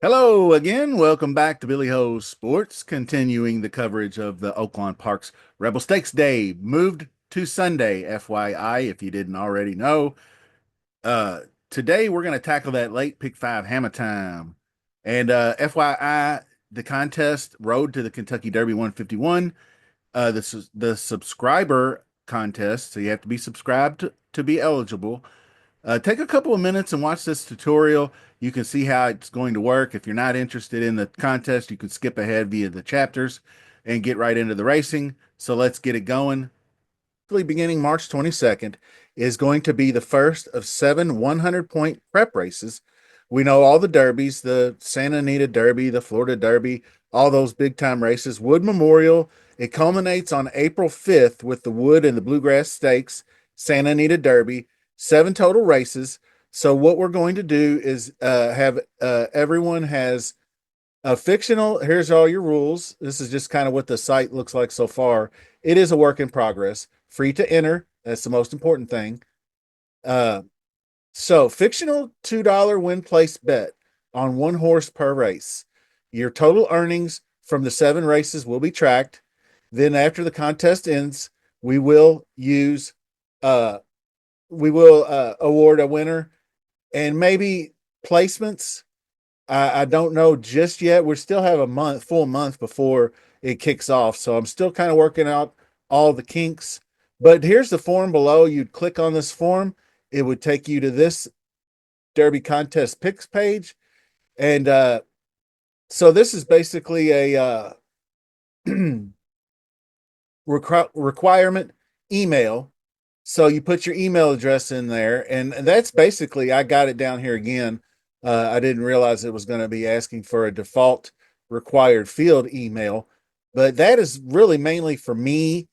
Hello again. Welcome back to Billy Ho's Sports, continuing the coverage of the Oaklawn Parks Rebel Stakes Day. Moved to Sunday, FYI, if you didn't already know. Uh, Today we're going to tackle that late pick five hammer time. And FYI, the contest Road to the Kentucky Derby 151. This is the subscriber contest, so you have to be subscribed to be eligible. Take a couple of minutes and watch this tutorial. You can see how it's going to work. If you're not interested in the contest, you can skip ahead via the chapters and get right into the racing. So let's get it going. Beginning March 22nd is going to be the first of 7 100-point prep races. We know all the derbies, the Santa Anita Derby, the Florida Derby, all those big time races. Wood Memorial, it culminates on April 5th with the Wood and the Bluegrass Stakes, Santa Anita Derby, 7 total races. So what we're going to do is have everyone has a fictional. Here's all your rules. This is just kind of what the site looks like so far. It is a work in progress. Free to enter. That's the most important thing. Uh, so fictional $2 win place bet on one horse per race. Your total earnings from the 7 races will be tracked. Then after the contest ends, we will use award a winner and maybe placements. I don't know just yet. We still have a full month before it kicks off. So I'm still kind of working out all the kinks. But here's the form below. You'd click on this form. It would take you to this Derby contest picks page. And so this is basically a requirement email. So you put your email address in there. And that's basically, I got it down here again. I didn't realize it was going to be asking for a default required field email, but that is really mainly for me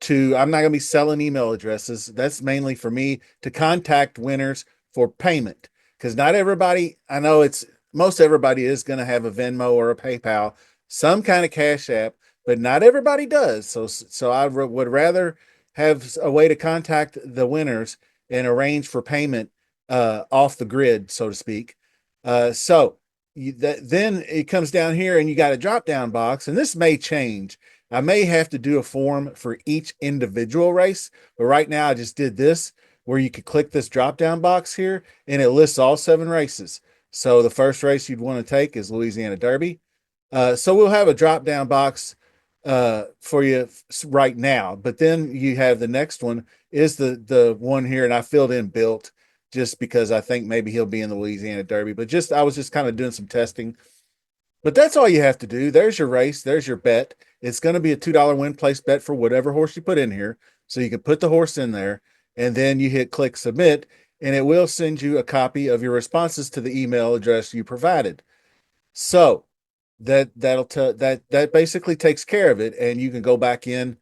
I'm not going to be selling email addresses. That's mainly for me to contact winners for payment. Because not everybody, I know most everybody is going to have a Venmo or a PayPal, some kind of cash app, but not everybody does. So I would rather have a way to contact the winners and arrange for payment off the grid, so to speak. Then it comes down here and you got a drop down box, and this may change. I may have to do a form for each individual race, but right now I just did this where you could click this drop down box here and it lists all 7 races. So the first race you'd want to take is Louisiana Derby. So we'll have a drop down box for you right now, but then you have the next one is the one here, and I filled in Built just because I think maybe he'll be in the Louisiana Derby. But I was just kind of doing some testing. But that's all you have to do. There's your race. There's your bet. It's going to be a $2 win place bet for whatever horse you put in here. So you can put the horse in there and then you hit click submit, and it will send you a copy of your responses to the email address you provided. So that basically takes care of it. And you can go back in,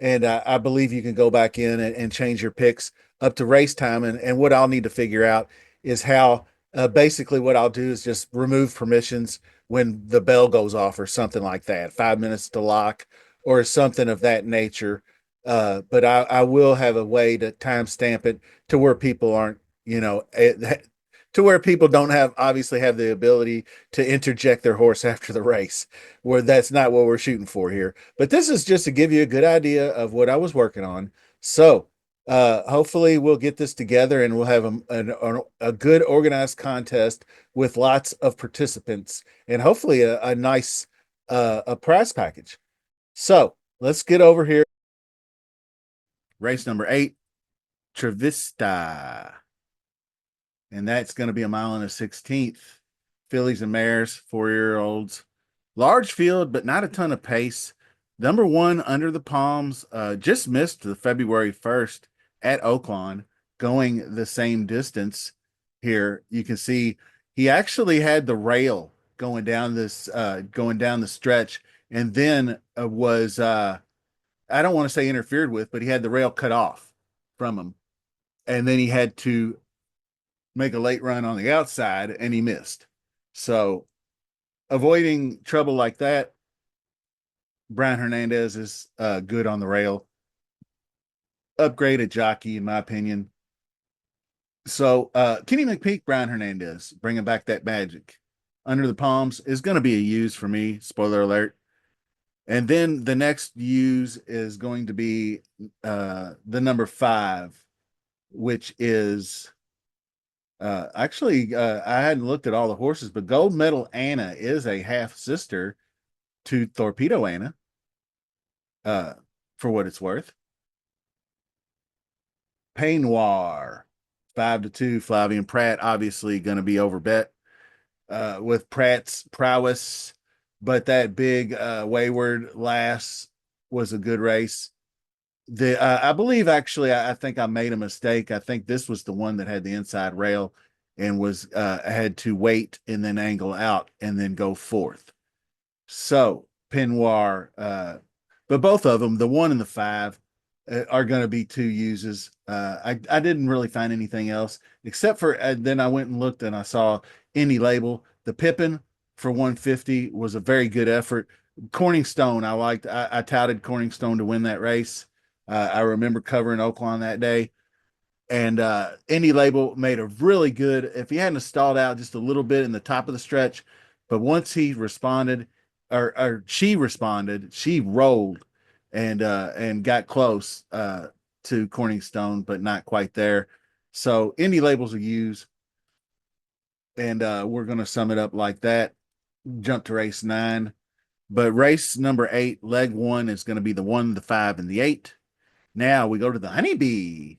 and I believe you can go back in and change your picks up to race time. And what I'll need to figure out is how basically what I'll do is just remove permissions when the bell goes off or something like that, 5 minutes to lock or something of that nature. But I will have a way to timestamp it to where people aren't, to where people don't obviously have the ability to interject their horse after the race, where that's not what we're shooting for here. But this is just to give you a good idea of what I was working on. So hopefully we'll get this together and we'll have a good organized contest with lots of participants and hopefully a nice a prize package. So let's get over here. Race number 8, Trevista. And that's going to be a mile and a 16th. Fillies and mares, 4-year-olds. Large field, but not a ton of pace. Number 1, Under the Palms, just missed the February 1st at Oaklawn, going the same distance here. You can see he actually had the rail going down the stretch, and then was I don't want to say interfered with, but he had the rail cut off from him. And then he had to make a late run on the outside, and he missed. So avoiding trouble like that Brian Hernandez is good on the rail, upgraded jockey in my opinion. So Kenny McPeak, Brian Hernandez, bringing back that magic. Under the Palms is going to be a use for me. Spoiler alert. And then the next use is going to be the number 5, which is I hadn't looked at all the horses, but Gold Medal Anna is a half sister to Torpedo Anna, uh, for what it's worth. Peignoir, 5-2. Flavian Pratt, obviously going to be overbet with Pratt's prowess, but that big Wayward Lass was a good race. The I believe actually I think I made a mistake. I think this was the one that had the inside rail and was had to wait and then angle out and then go fourth. So Penoir, but both of them, the 1 and the 5, are going to be two uses. I didn't really find anything else except for then I went and looked and I saw any label. The Pippin for 150 was a very good effort. Corning Stone, I liked. I touted Corning Stone to win that race. I remember covering Oaklawn that day. And Indy Label made a really good, if he hadn't stalled out just a little bit in the top of the stretch, but once he responded, or she responded, she rolled and got close to Corning Stone, but not quite there. So Indy Labels will use, and we're going to sum it up like that. Jump to race 9. But race number 8, leg 1, is going to be the 1, the 5, and the 8. Now we go to the Honeybee.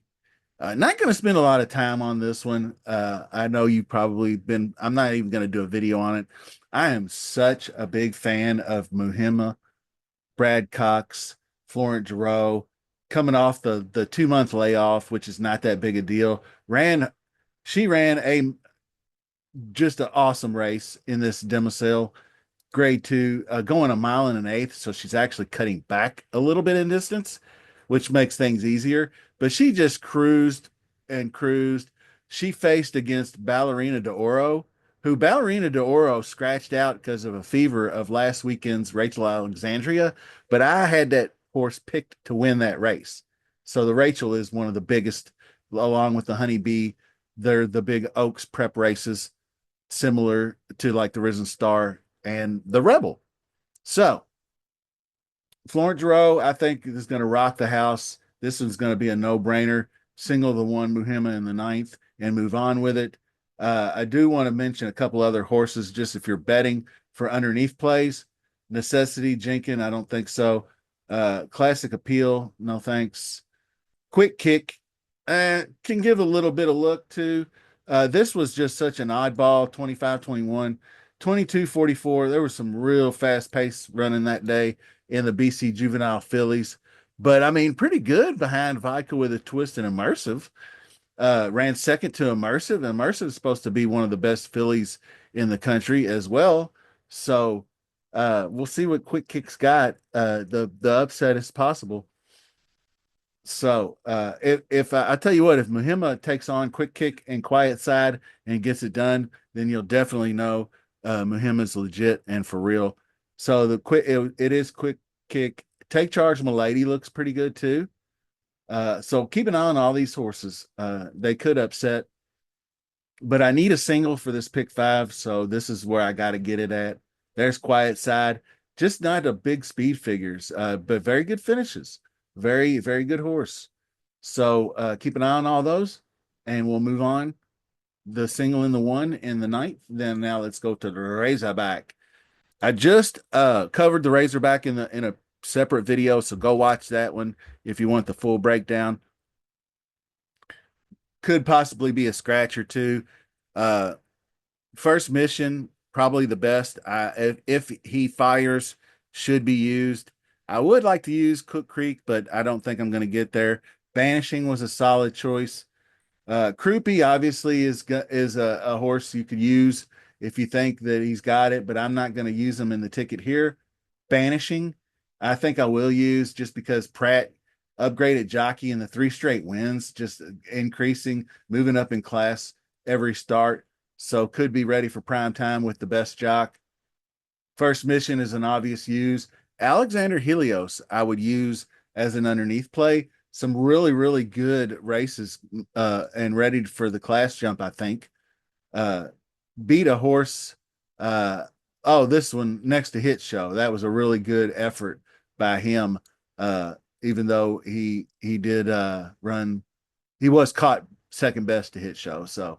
Not going to spend a lot of time on this one. I know you've probably been, I'm not even going to do a video on it. I am such a big fan of Muhimma, Brad Cox, Florent Giroux, coming off the 2-month layoff, which is not that big a deal. She ran a just an awesome race in this Demoiselle grade 2, going a mile and an eighth. So she's actually cutting back a little bit in distance, which makes things easier. But she just cruised and cruised. She faced against Ballerina de Oro, who Ballerina de Oro scratched out because of a fever of last weekend's Rachel Alexandria. But I had that horse picked to win that race. So the Rachel is one of the biggest, along with the Honeybee. They're the big Oaks prep races, similar to like the Risen Star and the Rebel. So Florent Giroux, I think, is going to rock the house. This one's going to be a no-brainer. Single the 1 Muhimma in the 9th and move on with it. I do want to mention a couple other horses, just if you're betting for underneath plays. Necessity, Jenkin, I don't think so. Classic Appeal, no thanks. Quick Kick, can give a little bit of look to. This was just such an oddball 25-21, 22-44. There was some real fast pace running that day in the BC Juvenile Fillies. But I mean, pretty good behind Vodka with a Twist and Immersive. Ran second to Immersive. Immersive is supposed to be one of the best fillies in the country as well. So we'll see what Quick Kick's got. The upset is possible. So if I tell you what, if Muhimma takes on Quick Kick and Quiet Side and gets it done, then you'll definitely know Muhimma's legit and for real. So it is Quick Kick. Take Charge Milady looks pretty good too. So keep an eye on all these horses. They could upset, but I need a single for this pick 5. So this is where I got to get it at. There's Quiet Side, just not a big speed figures, but very good finishes. Very, very good horse. So keep an eye on all those, and we'll move on. The single in the 1 in the 9th. Then now let's go to the Razorback. I just covered the Razorback in a separate video, so go watch that one if you want the full breakdown. Could possibly be a scratch or two. First Mission, probably the best. If he fires, should be used. I would like to use Cook Creek, but I don't think I'm going to get there. Banishing was a solid choice. Croupy obviously is a horse you could use if you think that he's got it, but I'm not going to use him in the ticket here. Banishing, I think I will use just because Pratt upgraded jockey in the 3 straight wins, just increasing, moving up in class every start. So could be ready for prime time with the best jock. First Mission is an obvious use. Alexander Helios, I would use as an underneath play. Some really, really good races and ready for the class jump, I think. Uh, beat a horse. Uh, oh, this one next to Hit Show. That was a really good effort by him. Uh, even though he did run, he was caught second best to Hit Show. So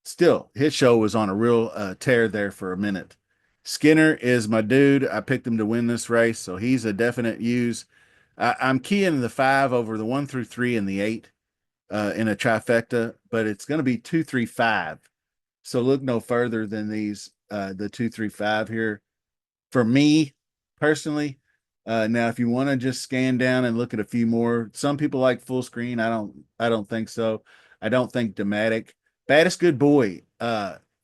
still, Hit Show was on a real tear there for a minute. Skinner is my dude. I picked him to win this race, so he's a definite use. I'm keying the 5 over the 1 through 3 and the 8 in a trifecta, but it's going to be 2, 3, 5. So look no further than these the 2, 3, 5 here for me personally. Now, if you want to just scan down and look at a few more, some people like full screen. I don't think so. I don't think Dematic. Baddest Good Boy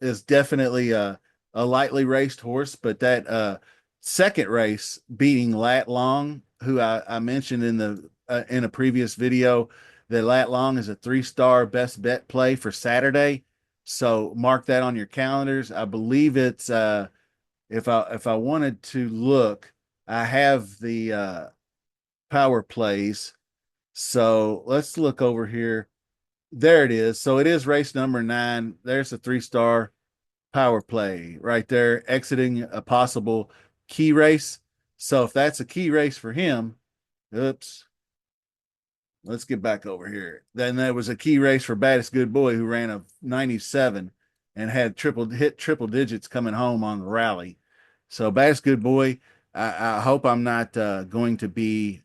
is definitely a lightly raced horse, but that second race beating Lat Long, who I mentioned in a previous video, that Lat Long is a 3-star best bet play for Saturday. So mark that on your calendars. I believe it's if I wanted to look, I have the power plays. So let's look over here. There it is. So it is race number 9. There's a 3-star power play right there, exiting a possible key race. So if that's a key race for him, oops, let's get back over here. Then there was a key race for Baddest Good Boy, who ran a 97 and had triple digits coming home on the rally. So Baddest Good Boy, I hope I'm not going to be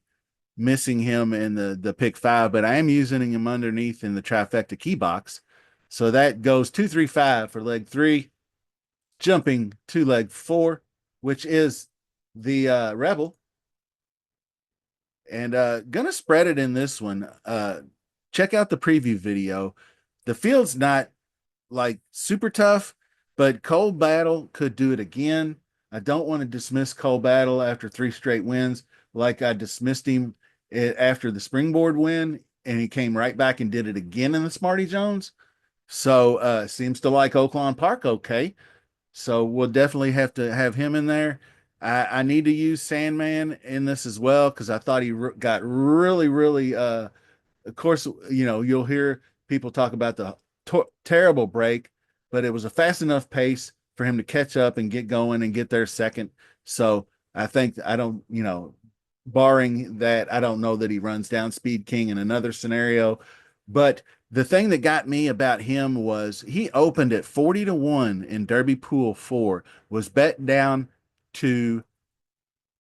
missing him in the pick 5, but I am using him underneath in the trifecta key box. So that goes 2, 3, 5 for leg 3, jumping to leg 4, which is the Rebel, and gonna spread it in this one. Check out the preview video. The field's not like super tough, but Cold Battle could do it again. I don't want to dismiss Cold Battle after 3 straight wins, like I dismissed him after the springboard win, and he came right back and did it again in the Smarty Jones. So seems to like Oaklawn Park okay. So we'll definitely have to have him in there. I need to use Sandman in this as well because I thought he got really, really. Of course, you'll hear people talk about the terrible break, but it was a fast enough pace for him to catch up and get going and get there second. So I think I don't, barring that, I don't know that he runs down Speed King in another scenario. But the thing that got me about him was he opened at 40-1 in Derby Pool 4, was bet down to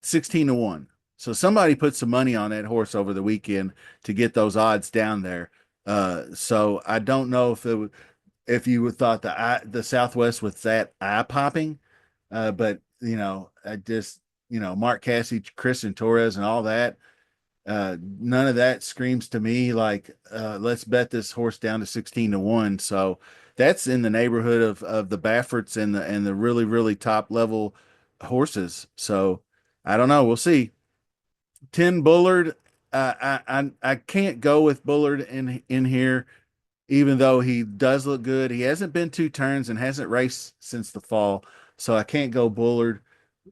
16-1. So somebody put some money on that horse over the weekend to get those odds down there. So I don't know if you would thought the Southwest was that eye popping, but I just Mark Cassidy, Christian Torres, and all that. None of that screams to me like let's bet this horse down to 16-1. So that's in the neighborhood of the Bafferts and the really, really top level horses. So I don't know. We'll see. 10 Bullard. I can't go with Bullard in here, even though he does look good. He hasn't been 2 turns and hasn't raced since the fall. So I can't go Bullard.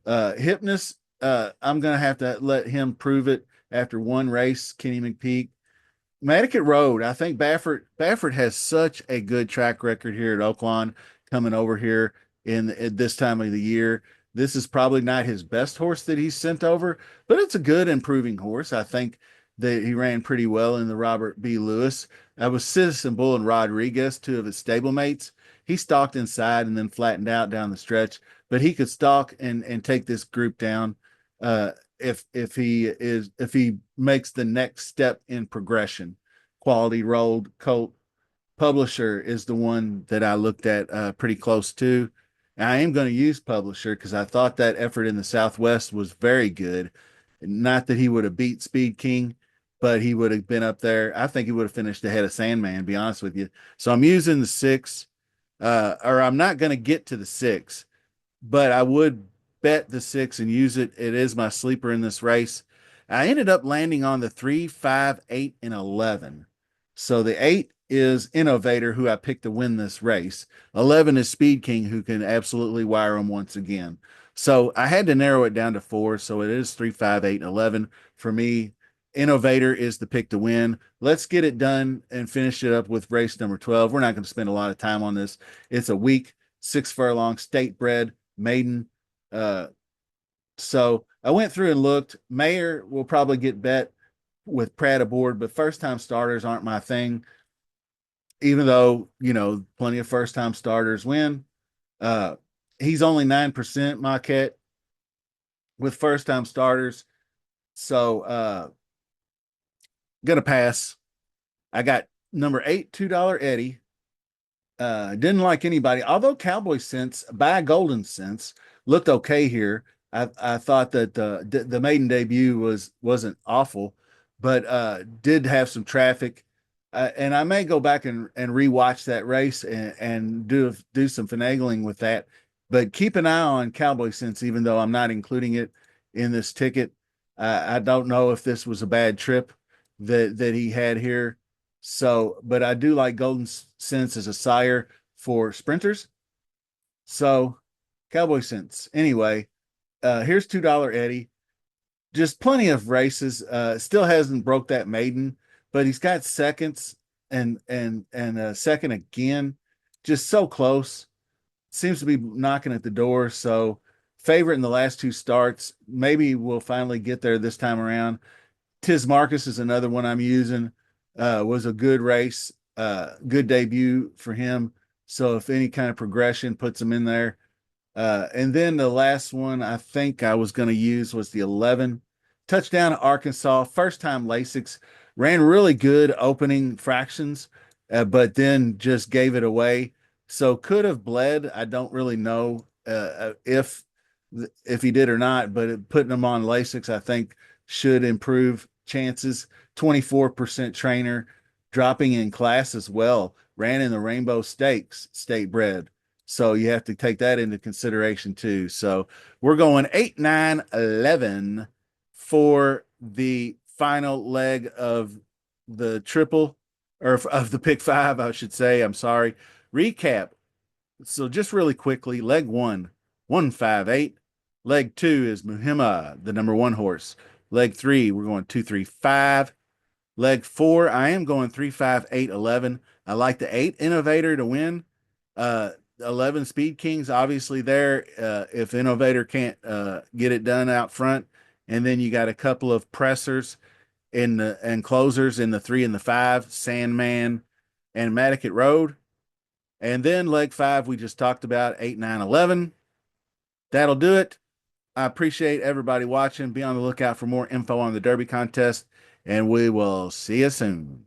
Hypnus, I'm gonna have to let him prove it after one race, Kenny McPeak. Connecticut Road. I think Baffert has such a good track record here at Oaklawn coming over here at this time of the year. This is probably not his best horse that he's sent over, but it's a good improving horse. I think that he ran pretty well in the Robert B. Lewis. That was Citizen Bull and Rodriguez, 2 of his stablemates. He stalked inside and then flattened out down the stretch, but he could stalk and take this group down. If he makes the next step in progression. Quality Rolled Colt Publisher is the one that I looked at pretty close to. And I am going to use Publisher because I thought that effort in the Southwest was very good. Not that he would have beat Speed King, but he would have been up there. I think he would have finished ahead of Sandman, to be honest with you. So I'm using the 6, or I'm not going to get to the 6, but I would bet the 6 and use it. It is my sleeper in this race. I ended up landing on the 3, 5, 8, and 11. So the 8 is Innovator, who I picked to win this race. 11 is Speed King, who can absolutely wire him once again. So I had to narrow it down to four. So it is 3, 5, 8, and 11 for me. Innovator is the pick to win. Let's get it done and finish it up with race number 12. We're not going to spend a lot of time on this. It's a week, 6 furlong, state bred, maiden. Uh, so I went through and looked. Mayor will probably get bet with Pratt aboard, but first time starters aren't my thing, even though, plenty of first time starters win. Uh, he's only 9% Marquette with first time starters. So gonna pass. I got number eight, $2 Eddie. Didn't like anybody, although Cowboy Sense by Golden Sense looked okay here. I thought that the maiden debut wasn't awful, but did have some traffic. And I may go back and rewatch that race and do some finagling with that. But keep an eye on Cowboy Sense, even though I'm not including it in this ticket. I don't know if this was a bad trip that he had here. So, but I do like Golden Sense as a sire for sprinters. So, Cowboy Sense. Anyway, here's $2 Eddie. Just plenty of races. Still hasn't broke that maiden, but he's got seconds and a second again. Just so close. Seems to be knocking at the door. So, favorite in the last two starts. Maybe we'll finally get there this time around. Tis Marcus is another one I'm using. Was a good race, good debut for him. So if any kind of progression puts him in there. And then the last one I think I was going to use was the 11 touchdown at Arkansas. First time Lasix ran really good opening fractions, but then just gave it away. So could have bled. I don't really know if he did or not, but putting him on Lasix, I think should improve chances. 24% trainer, dropping in class as well. Ran in the Rainbow Stakes, state bred. So you have to take that into consideration too. So we're going 8, 9, 11 for the final leg of the triple or of the pick five, I should say. I'm sorry. Recap. So just really quickly, leg one, 158. Leg two is Muhimma, the number one horse. Leg three, we're going 2, 3, 5. Leg four, I am going 3, 5, 8, 11. I like the 8 Innovator to win. 11 Speed Kings, obviously there. If Innovator can't get it done out front, and then you got a couple of pressers and closers in the 3 and the 5, Sandman and Madicket Road. And then leg five, we just talked about 8, 9, 11. That'll do it. I appreciate everybody watching. Be on the lookout for more info on the Derby contest, and we will see you soon.